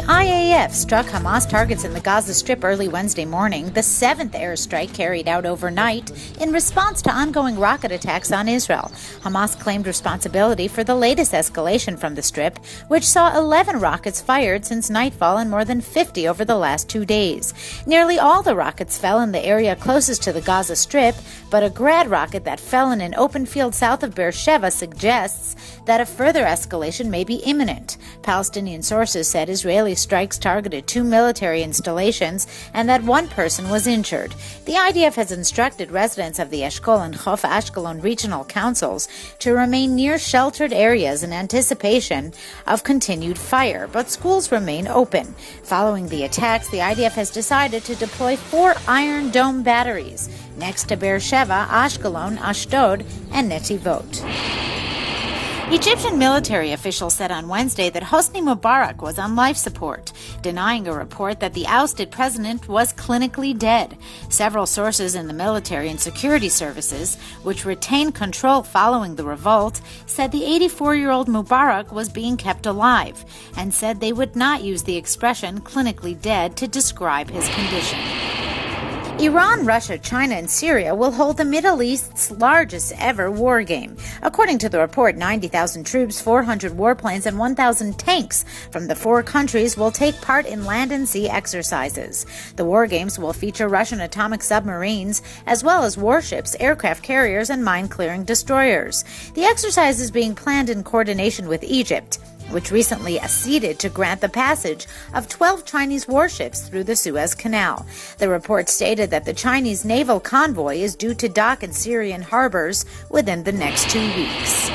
IAF struck Hamas targets in the Gaza Strip early Wednesday morning, the seventh airstrike carried out overnight in response to ongoing rocket attacks on Israel. Hamas claimed responsibility for the latest escalation from the Strip, which saw 11 rockets fired since nightfall and more than 50 over the last 2 days. Nearly all the rockets fell in the area closest to the Gaza Strip, but a Grad rocket that fell in an open field south of Beersheba suggests that a further escalation may be imminent. Palestinian sources said Israeli strikes targeted 2 military installations and that 1 person was injured. The IDF has instructed residents of the Eshkol and Chof Ashkelon regional councils to remain near sheltered areas in anticipation of continued fire, but schools remain open. Following the attacks, the IDF has decided to deploy 4 Iron Dome batteries next to Beersheba, Ashkelon, Ashdod, and Netivot. Egyptian military officials said on Wednesday that Hosni Mubarak was on life support, denying a report that the ousted president was clinically dead. Several sources in the military and security services, which retained control following the revolt, said the 84-year-old Mubarak was being kept alive, and said they would not use the expression clinically dead to describe his condition. Iran, Russia, China, and Syria will hold the Middle East's largest ever war game. According to the report, 90,000 troops, 400 warplanes, and 1,000 tanks from the 4 countries will take part in land and sea exercises. The war games will feature Russian atomic submarines, as well as warships, aircraft carriers, and mine-clearing destroyers. The exercise is being planned in coordination with Egypt, which recently acceded to grant the passage of 12 Chinese warships through the Suez Canal. The report stated that the Chinese naval convoy is due to dock in Syrian harbors within the next 2 weeks.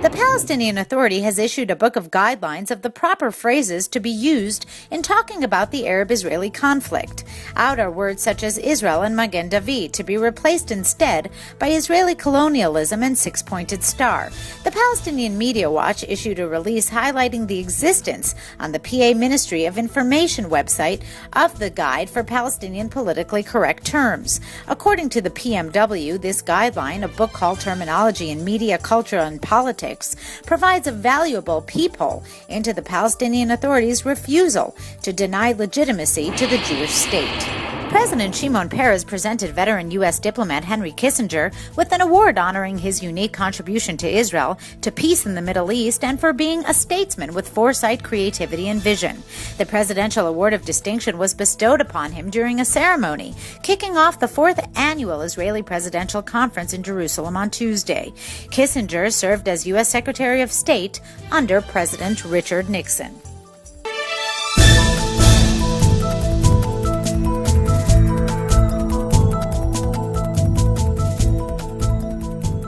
The Palestinian Authority has issued a book of guidelines of the proper phrases to be used in talking about the Arab-Israeli conflict. Out are words such as Israel and Magen David to be replaced instead by Israeli colonialism and six-pointed star. The Palestinian Media Watch issued a release highlighting the existence on the PA Ministry of Information website of the Guide for Palestinian Politically Correct Terms. According to the PMW, this guideline, a book called Terminology in Media, Culture, and Politics, provides a valuable peephole into the Palestinian Authority's refusal to deny legitimacy to the Jewish state. President Shimon Peres presented veteran U.S. diplomat Henry Kissinger with an award honoring his unique contribution to Israel, to peace in the Middle East, and for being a statesman with foresight, creativity, and vision. The Presidential Award of Distinction was bestowed upon him during a ceremony kicking off the 4th annual Israeli Presidential Conference in Jerusalem on Tuesday. Kissinger served as U.S. Secretary of State under President Richard Nixon.